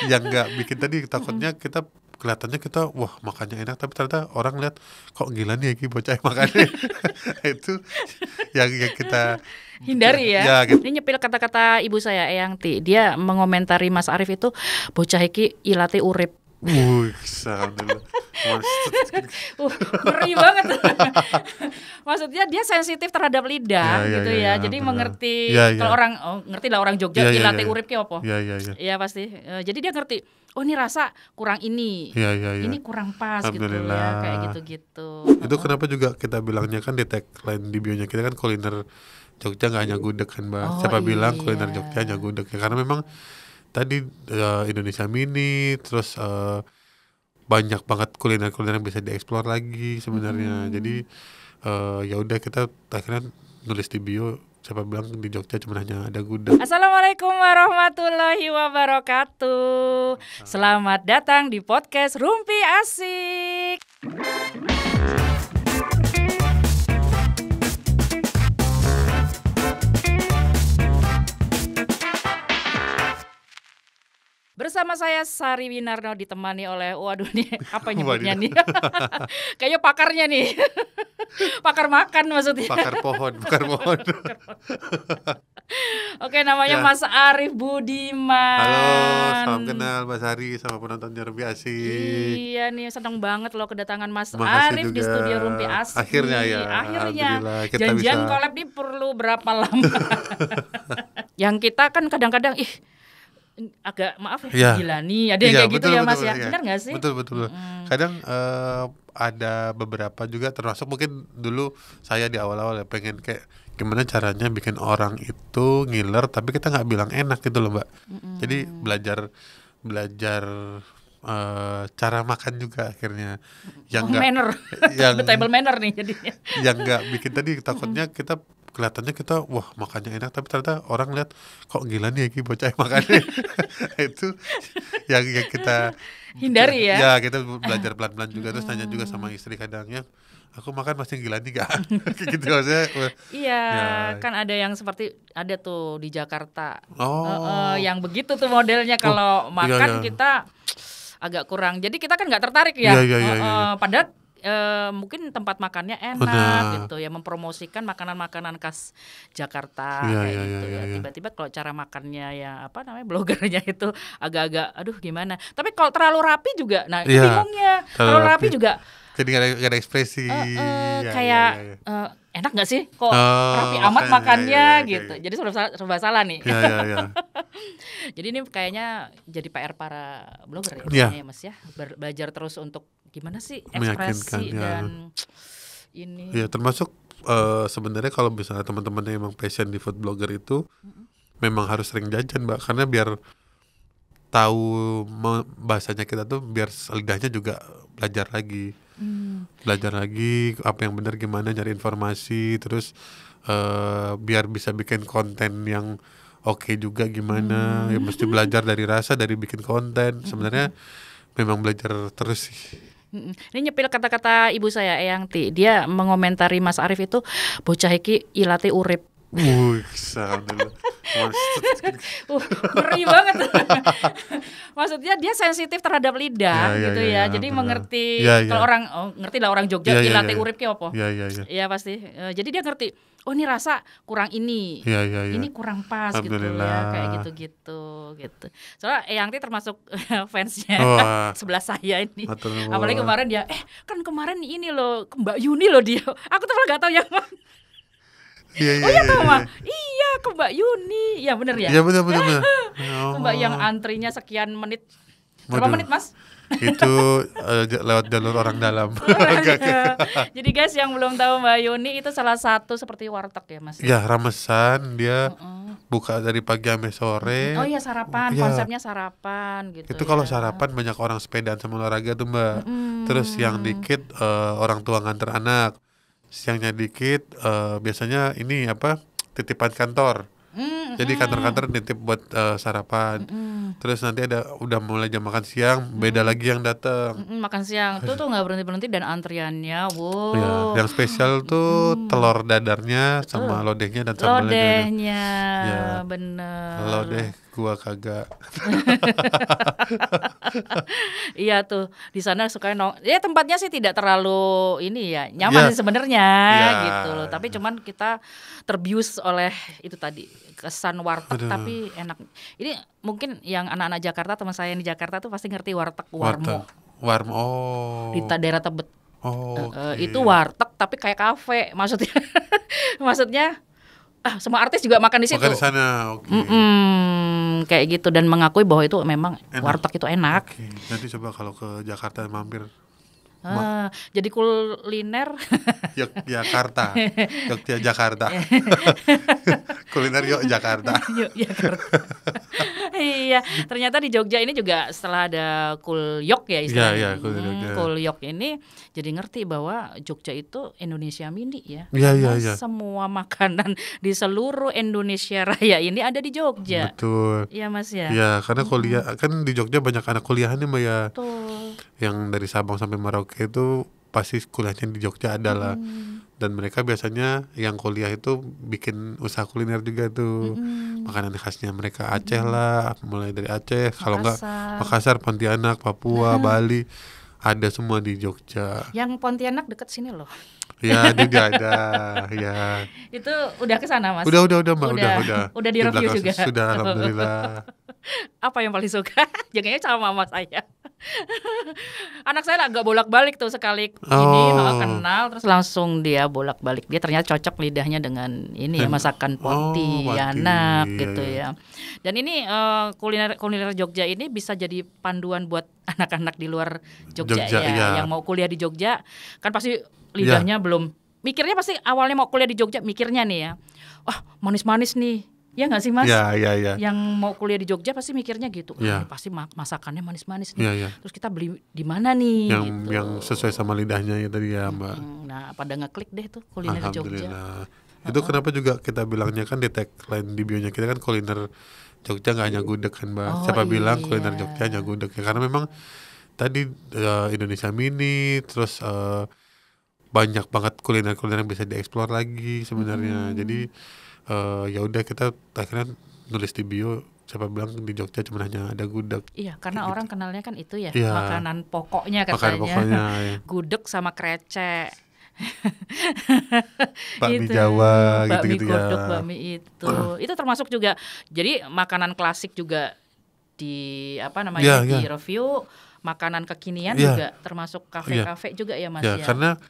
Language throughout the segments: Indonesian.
yang nggak bikin tadi takutnya kita kelihatannya kita wah makannya enak tapi ternyata orang lihat kok gila nih Ki bocah makannya. Itu yang kita Hindari ya. ya gitu. Ini nyepil kata-kata ibu saya Eyang Ti. Dia mengomentari Mas Arif itu bocah iki ilate urip. Alhamdulillah. Ngeri banget. Maksudnya dia sensitif terhadap lidah Ya, gitu ya, ya. Jadi benar. mengerti Ya, kalau ya. orang ngerti lah orang Jogja Ya, ya, ilate ya. urip ki apa? Ya. Iya pasti. Jadi dia ngerti. Oh ini rasa kurang ini. Ya. Ini kurang pas gitu Alhamdulillah. ya kayak gitu-gitu. Itu kenapa juga kita bilangnya kan di tagline di bionya kita kan kuliner Jogja nggak hanya gudeg kan Mbak. Oh, Siapa bilang iya. kuliner Jogja hanya gudeg ya karena memang tadi Indonesia Mini terus banyak banget kuliner-kuliner yang bisa dieksplor lagi sebenarnya. Jadi ya udah kita akhirnya nulis di bio siapa bilang di Jogja cuma hanya ada gudeg. Assalamualaikum warahmatullahi wabarakatuh. Selamat datang di podcast Rumpi Asik. Bersama saya Sari Winarno ditemani oleh waduh nih apa nyebutnya nih. Kayaknya pakarnya nih. Pakar makan maksudnya. Pakar pohon. Oke, namanya Ya. Mas Arif Budiman. Halo, salam kenal Mbak Sari sama penonton Rumpi Asik. Iya nih, senang banget loh kedatangan Mas Makasih Arif di juga. studio Rumpi Asik. Akhirnya ya, Akhirnya. alhamdulillah kita Janjian bisa. collab ini perlu berapa lama? Yang kita kan kadang-kadang agak maaf Ya. gila nih, ada yang kayak gitu ya Mas ya. iya. Benar nggak sih? Betul. Kadang ada beberapa juga termasuk mungkin dulu saya di awal-awal ya pengen kayak gimana caranya bikin orang itu ngiler tapi kita nggak bilang enak gitu loh Mbak. Jadi belajar cara makan juga akhirnya yang nggak Manner. yang The table manner nih jadinya. yang nggak bikin tadi takutnya kita kelihatannya kita wah makannya enak tapi ternyata orang lihat kok gila nih Ki bocah makannya. Itu yang kita Hindari ya. Ya kita belajar pelan-pelan juga terus tanya juga sama istri kadangnya aku makan pasti gila nih gak? Gitu maksudnya. Iya, Ya. kan ada yang seperti ada tuh di Jakarta. Oh. Yang begitu tuh modelnya kalau makan iya. kita agak kurang. Jadi kita kan nggak tertarik ya. Iya. Padahal mungkin tempat makannya enak Benar. gitu ya, mempromosikan makanan-makanan khas Jakarta Iya, kayak iya, gitu iya, ya. iya. Tiba-tiba kalau cara makannya ya apa namanya blogernya itu agak-agak aduh gimana. Tapi kalau terlalu rapi juga, nah itu Iya, bingungnya. terlalu Terlalu rapi rapi. juga Jadi gak ada ekspresi. Ya, kayak ya. enak nggak sih kok Oh, rapi amat makanya, makannya iya, gitu. iya. Jadi serba salah nih. Ya. Jadi ini kayaknya jadi PR para blogger Iya. ya Mas ya. Belajar terus untuk gimana sih Meyakinkan, ekspresi ya. dan ini. Ya termasuk sebenarnya kalau misalnya teman-teman yang emang passion di food blogger itu memang harus sering jajan Mbak karena biar tahu bahasanya kita tuh biar lidahnya juga belajar lagi apa yang benar gimana nyari informasi terus biar bisa bikin konten yang oke juga gimana ya mesti belajar dari rasa dari bikin konten sebenarnya memang belajar terus sih. Ini nyepil kata-kata ibu saya Eyang Ti. Dia mengomentari Mas Arif itu bocah iki ilate urip. Alhamdulillah. Ngeri banget. Maksudnya dia sensitif terhadap lidah Ya, gitu ya, ya. ya, Jadi benar. mengerti Ya. kalau orang ngerti lah orang Jogja Ya, ilate ya. urip ki apa? Ya. Iya pasti. Jadi dia ngerti. Oh ini rasa kurang ini. Ya. Ini kurang pas gitu ya, Alhamdulillah. kayak gitu. Soalnya Eyang Ti termasuk fansnya Wah. sebelah saya ini. Matur nuwun. Apalagi kemarin dia, kan kemarin ini loh Mbak Yuni loh dia. Aku tuh malah nggak tahu yang mana. Iya. Oh iya tahu mah. Iya ke Mbak Yuni. Ya bener ya. Iya benar. Ke Mbak yang antrinya sekian menit. Berapa Waduh. menit Mas? Itu lewat jalur orang dalam. Jadi guys yang belum tahu Mbak Yuni itu salah satu seperti warteg ya Mas. Ya ramesan dia buka dari pagi sampai sore. Oh iya sarapan, Iya. konsepnya sarapan gitu. Itu kalau ya. sarapan banyak orang sepedaan sama olahraga tuh Mbak. Terus yang dikit orang tua nganter anak. Siangnya dikit biasanya ini apa titipan kantor. Jadi kantor-kantor nitip buat sarapan. Terus nanti udah mulai jam makan siang, beda lagi yang datang. Makan siang tuh nggak berhenti dan antriannya, wow. Ya, yang spesial tuh telur dadarnya sama lodehnya dan sambalnya. Lodehnya, Ya, bener. lodeh gua kagak. Iya tuh di sana suka ya tempatnya sih tidak terlalu ini ya nyaman Ya. sih sebenarnya Ya. gitu loh. Tapi cuman kita terbius oleh itu tadi kesan warteg tapi enak. Ini mungkin yang anak-anak Jakarta, teman saya yang di Jakarta tuh pasti ngerti warteg Warmo. Warmo. Oh. Di daerah Tebet. Oh. Itu warteg tapi kayak kafe maksudnya. Maksudnya semua artis juga makan di situ. Makan di sana, oke. Kayak gitu dan mengakui bahwa itu memang Enak. warteg itu enak. Oke, nanti coba kalau ke Jakarta mampir. Jadi kuliner Yogyakarta. Yogyakarta. Kuliner Yogyakarta. Iya, ternyata di Jogja ini juga setelah ada Kulyok ya istilahnya. Iya, Kulyok. Kulyok ini jadi ngerti bahwa Jogja itu Indonesia mini ya. Iya. Semua makanan di seluruh Indonesia Raya ini ada di Jogja. Betul. Iya Mas ya. Iya, karena kuliah kan di Jogja banyak anak kuliahan nih Mbak ya. Betul. Yang dari Sabang sampai Merauke itu pasti kuliahnya di Jogja adalah. Dan mereka biasanya yang kuliah itu bikin usaha kuliner juga tuh. Makanan khasnya mereka Aceh lah, mulai dari Aceh, kalau enggak Makassar, Pontianak, Papua, Bali, ada semua di Jogja. Yang Pontianak deket sini loh. Ya, dia ada. Ya. Itu udah ke sana Mas? Udah Mbak, udah. Udah di review juga. Sudah, alhamdulillah. Apa yang paling suka? Jaganya sama mama saya. Anak saya agak bolak-balik tuh sekali ini kenal terus langsung dia bolak-balik. Dia ternyata cocok lidahnya dengan ini ya masakan Pontianak gitu ya. Dan ini kuliner Jogja ini bisa jadi panduan buat anak-anak di luar Jogja ya. Yang mau kuliah di Jogja kan pasti lidahnya belum mikirnya pasti awalnya mau kuliah di Jogja mikirnya nih ya. Wah, manis-manis nih. Ya nggak sih Mas? Ya. Yang mau kuliah di Jogja pasti mikirnya gitu. Ini pasti masakannya manis-manis nih. Ya. Terus kita beli di mana nih? Yang sesuai sama lidahnya ya tadi ya Mbak. Nah pada ngeklik deh tuh kuliner Jogja. Itu kenapa juga kita bilangnya kan di tagline di bionya kita kan kuliner Jogja nggak hanya gudeg kan Mbak. Siapa bilang kuliner Jogja hanya gudeg ya? Karena memang tadi Indonesia mini terus banyak banget kuliner-kuliner yang bisa dieksplor lagi sebenarnya. Jadi ya udah kita akhirnya nulis di bio siapa bilang di Jogja cuma hanya ada gudeg. Iya, karena orang kenalnya kan itu ya, Iya. makanan pokoknya katanya. Makanan pokoknya, ya. Gudeg sama krecek. Bakmi Jawa gitu-gitu ya. Godok, bakmi itu termasuk juga. Jadi makanan klasik juga di di review, makanan kekinian juga termasuk kafe-kafe juga ya Mas ya. Karena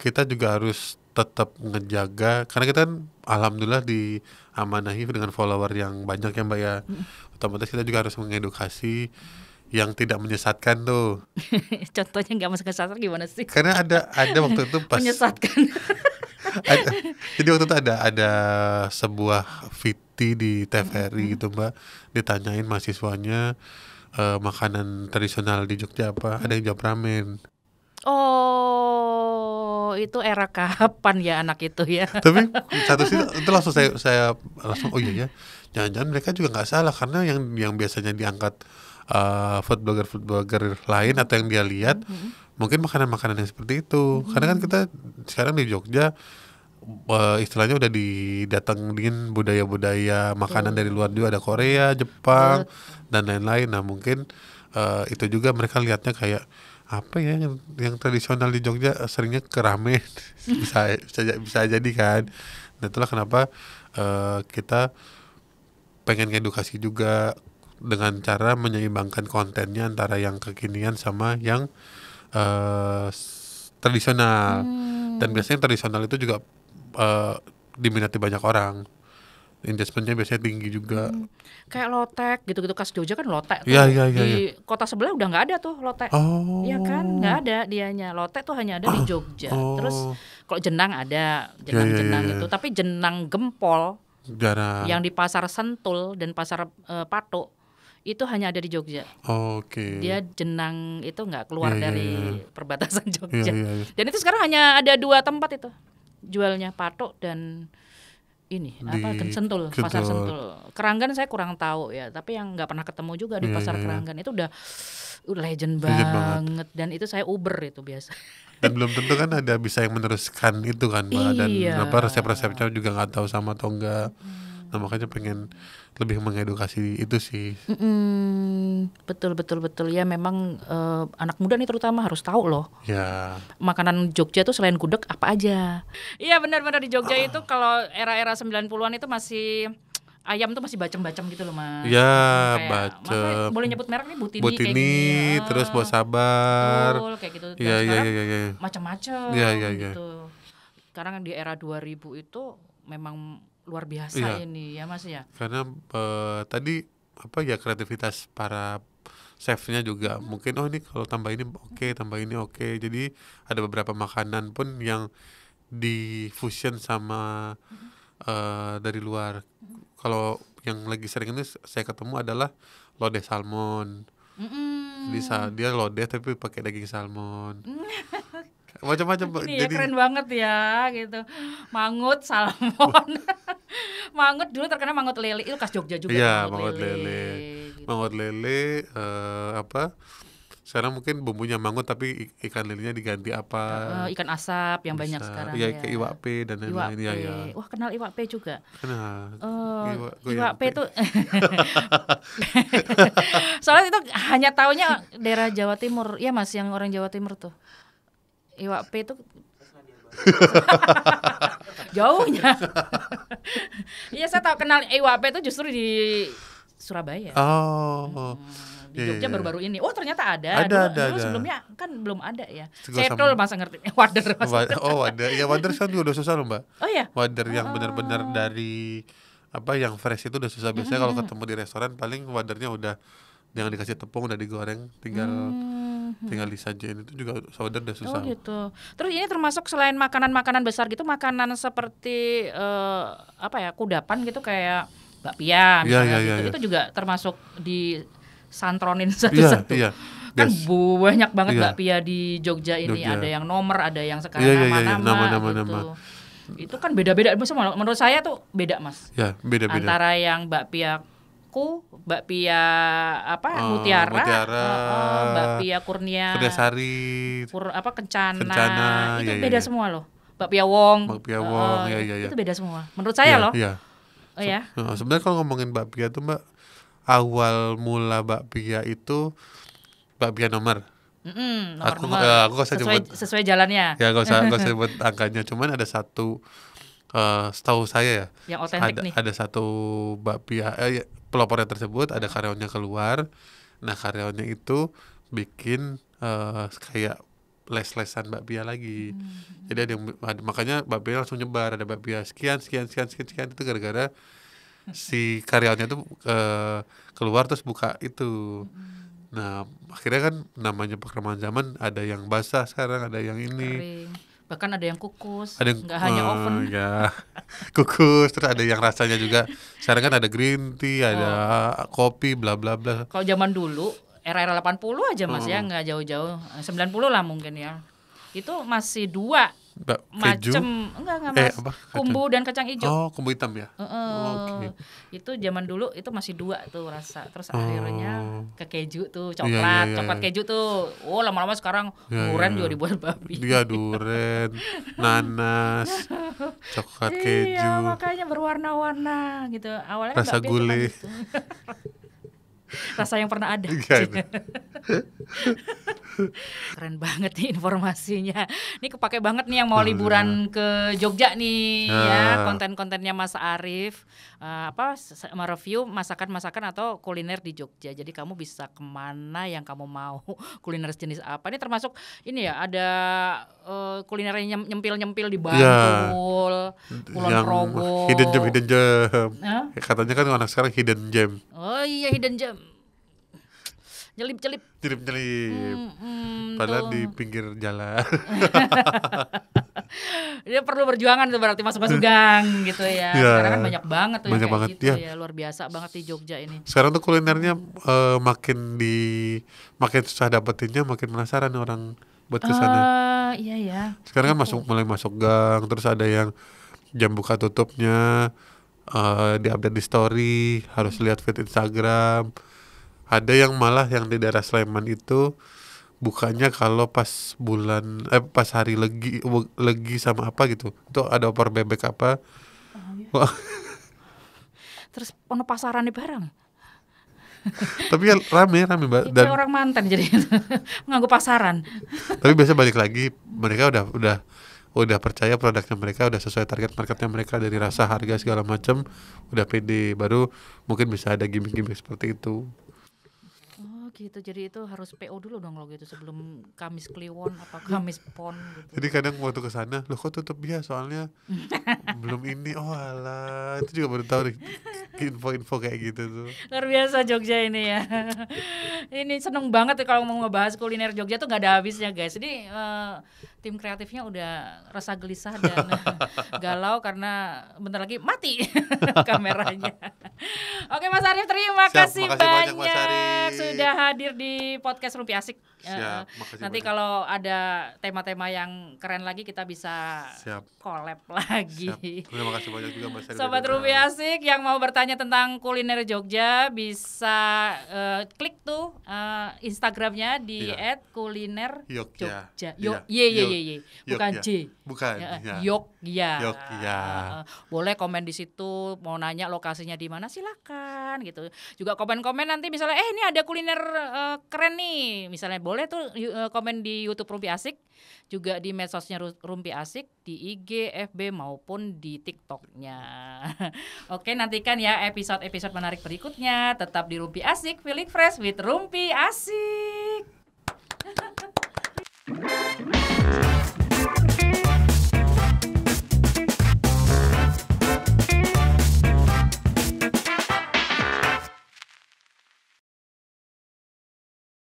kita juga harus tetap ngejaga karena kita kan alhamdulillah diamanahi dengan follower yang banyak ya Mbak ya. Otomatis kita juga harus mengedukasi yang tidak menyesatkan tuh. Contohnya nggak masuk ke sasar gimana sih? Karena ada waktu itu pas menyesatkan. Jadi waktu itu ada sebuah VT di TVRI gitu Mbak, ditanyain mahasiswanya makanan tradisional di Jogja apa, ada yang jawab ramen. Oh, itu era kapan ya anak itu ya? Tapi satu sih itu langsung saya langsung oh iya ya, jangan-jangan mereka juga nggak salah karena yang biasanya diangkat food blogger lain atau yang dia lihat mungkin makanan-makanan yang seperti itu. Karena kan kita sekarang di Jogja istilahnya udah didatengin budaya-budaya makanan dari luar juga, ada Korea, Jepang dan lain-lain. Nah mungkin itu juga mereka lihatnya kayak apa ya yang tradisional di Jogja seringnya ke ramen. bisa jadi kan. Nah itulah kenapa kita pengen edukasi juga dengan cara menyeimbangkan kontennya antara yang kekinian sama yang tradisional. Dan biasanya tradisional itu juga diminati banyak orang. Engagementnya biasanya tinggi juga. Kayak lotek gitu-gitu, khas Jogja kan lotek tuh. Iya. Di kota sebelah udah nggak ada tuh lotek. Iya kan, nggak ada dianya. Lotek tuh hanya ada di Jogja. Terus kalau jenang ada, jenang itu. Tapi jenang gempol jarang. Yang di pasar Sentul dan pasar Patok itu hanya ada di Jogja. Oke. Dia jenang itu nggak keluar dari perbatasan Jogja. Iya. Dan itu sekarang hanya ada 2 tempat itu jualnya, Patok dan ini di apa Sentul, pasar Sentul. Sentul. Keranggan saya kurang tahu ya, tapi yang nggak pernah ketemu juga di Iya, pasar iya, iya. Keranggan itu udah legend Legend banget. banget dan itu saya Uber itu biasa. Dan belum tentu kan ada bisa yang meneruskan itu kan Mbak, dan Iya. apa resep-resepnya juga nggak tahu sama atau enggak. Nah makanya pengen lebih mengedukasi itu sih. Betul betul betul ya memang anak muda nih terutama harus tahu loh Ya, makanan Jogja tuh selain gudeg apa aja. Iya benar-benar di Jogja itu kalau era-era 90-an itu masih ayam tuh masih bacem-bacem gitu loh Mas. ya Kayak bacem. Mas boleh nyebut merek nih Butini, kayak Butini, gini. terus Bos Sabar. Betul kayak gitu. Dan Iya, iya, sekarang iya, iya. macam-macam Iya, iya, iya. gitu. Sekarang di era 2000 itu memang luar biasa Iya. ini ya Mas ya. Karena tadi apa ya kreativitas para chefnya juga mungkin ini kalau tambah ini oke, tambah ini oke. Jadi ada beberapa makanan pun yang di fusion sama dari luar. Kalau yang lagi sering ini saya ketemu adalah lodeh salmon. Jadi dia lodeh tapi pakai daging salmon. Macam-macam Mbak. Ini ya Jadi keren banget ya gitu. Mangut, salmon. Mangut dulu terkenal mangut lele. Itu khas Jogja juga iya, tuh, mangut lele. gitu. Mangut lele apa? Sekarang mungkin bumbunya mangut tapi ikan lelenya diganti apa? Ikan asap yang banyak Bisa. sekarang Iya, ya. kayak iwak pe dan Iwak lain-lain. Iya, pe. iya. Wah, kenal iwak pe juga. Kenal. Iwak pe itu soalnya itu hanya taunya daerah Jawa Timur. Ya Mas, yang orang Jawa Timur tuh. Iwak pe itu jauhnya. Iya saya tahu kenal iwak pe itu justru di Surabaya. Oh. Di Iya, Jogja iya. baru-baru ini. Oh ternyata ada. Ada, Dulu ada. sebelumnya kan belum ada ya. Juga Cetol sama- masa ngerti. Wader masa. Wader. Ya wader kan juga udah susah loh Mbak. Oh ya. Wader yang benar-benar dari apa yang fresh itu udah susah. Biasanya kalau ketemu di restoran paling wadernya udah jangan dikasih tepung, udah digoreng, tinggal disajiin. Itu juga wader udah Oh susah. gitu. Terus ini termasuk selain makanan-makanan besar gitu, makanan seperti apa ya kudapan gitu kayak bakpia misalnya Iya, gitu. iya. Itu juga termasuk disantronin Iya, satu-satu. iya. Kan Yes. banyak banget Iya. bakpia di Jogja ini. Jogja. Ada yang nomor, ada yang sekarang Iya, iya, iya, nama-nama nama-nama, gitu. nama. Itu kan beda-beda. Menurut saya tuh beda Mas. Ya, beda-beda. Antara yang bakpia apa Mutiara, Mutiara, bakpia Kurnia, Kedasari, Kencana, Kencana, itu iya, beda iya. semua loh. Bakpia Wong, Bakpia Wong, iya, iya, iya. itu beda semua. Menurut saya Iya, loh. Iya. Oh ya, Sebenarnya kalau ngomongin bakpia tuh Mbak, awal mula bakpia itu bakpia nomor. nomor-nomor. Aku nggak usah sesuai jalannya. Ya gak usah sebut angkanya. Cuman ada satu setahu saya ya. Yang otentik nih. Ada satu bakpia pelopornya tersebut ada karyawannya keluar. Nah karyawannya itu bikin kayak les-lesan bakpia lagi. Jadi makanya bakpia langsung nyebar, ada bakpia sekian itu gara-gara si karyawannya tuh keluar terus buka itu. Nah akhirnya kan namanya perkembangan zaman, ada yang basah sekarang, ada yang ini, Kering. Bahkan ada yang kukus, ada yang nggak hanya oven. ya kukus, terus ada yang rasanya juga. Sekarang kan ada green tea, ada kopi, bla bla bla. Kalau zaman dulu era-era 80 aja Mas ya, nggak jauh-jauh. 90 lah mungkin ya. Itu masih dua Keju. macem enggak Mas. Apa? Kumbu dan kacang hijau. Oh, kumbu hitam ya. Heeh. Oke. Itu zaman dulu itu masih dua tuh rasa. Terus akhirnya ke keju tuh, Iya, coklat, iya. coklat keju tuh. Oh, lama-lama sekarang Iya, durian iya. juga dibuat babi. Dia duren, nanas, coklat keju. Iya, makanya berwarna-warna gitu. Awalnya Rasa bakpia cuma gulai. gitu. Rasa yang pernah ada. Iya, itu. Keren banget nih informasinya. Ini kepake banget nih yang mau liburan ke Jogja nih ya, konten-kontennya Mas Arif. Mereview masakan-masakan atau kuliner di Jogja. Jadi kamu bisa kemana yang kamu mau, kuliner jenis apa. Ini termasuk ini ya, ada kuliner yang nyempil-nyempil di Bantul, Kulon Yang Progo. hidden gem. Hah? Katanya kan anak sekarang hidden gem. Oh iya, hidden gem. Nyelip-nyelip. Nyelip-nyelip. Padahal tuh. di pinggir jalan. Dia perlu perjuangan tuh berarti masuk-masuk gang gitu ya. Iya. Sekarang kan banyak banget tuh yang Banyak kayak banget, gitu ya. ya. Luar biasa banget di Jogja ini. Sekarang tuh kulinernya makin susah dapetinnya, makin penasaran orang buat kesana. Iya ya. Sekarang kan mulai masuk gang, terus ada yang jam buka tutupnya, diupdate di story, harus lihat feed Instagram. Ada yang malah yang di daerah Sleman itu bukanya kalau pas pas hari legi sama apa gitu. Itu ada opor bebek apa. Wah, Terus ono pasaran di barang. tapi ya rame Mbak. Kayak orang mantan jadi nganggo pasaran. Tapi biasa balik lagi mereka udah percaya produknya mereka udah sesuai target marketnya mereka dari rasa, harga segala macam udah pede, baru mungkin bisa ada gimmick-gimmick seperti itu. Oh gitu, jadi itu harus PO dulu dong kalau gitu sebelum Kamis Kliwon apa Kamis Pon gitu. Jadi kadang waktu ke sana, loh kok tutup ya soalnya belum ini. Oh alah, itu juga baru tahu nih info-info kayak gitu tuh. Luar biasa Jogja ini ya. Ini seneng banget ya kalau mau ngebahas kuliner Jogja tuh gak ada habisnya guys. Ini tim kreatifnya udah rasa gelisah dan galau karena bentar lagi mati kameranya. Oke Mas Arif, terima kasih makasih banyak, Mas banyak Arif. sudah hadir di podcast Rumpi Asik. Siap, makasih Nanti banyak. kalau ada tema-tema yang keren lagi kita bisa Siap. collab lagi. Siap. Terima kasih banyak juga Mas Arif. Sobat Rumpi Asik yang mau bertanya tentang kuliner Jogja bisa klik tuh Instagramnya di Iya. @kuliner Yogya. Jogja. Iya. Ye. Bukan Yogya. J. Bukan. Ya, Ya. Yogya. Yogya. Boleh komen di situ, mau nanya lokasinya di mana silakan gitu. Juga komen-komen nanti misalnya ini ada kuliner keren nih. Misalnya boleh tuh komen di YouTube Rumpi Asik, juga di medsosnya Rumpi Asik, di IG, FB maupun di TikToknya. Oke, nantikan ya episode-episode menarik berikutnya. Tetap di Rumpi Asik, feeling fresh with Rumpi Asik.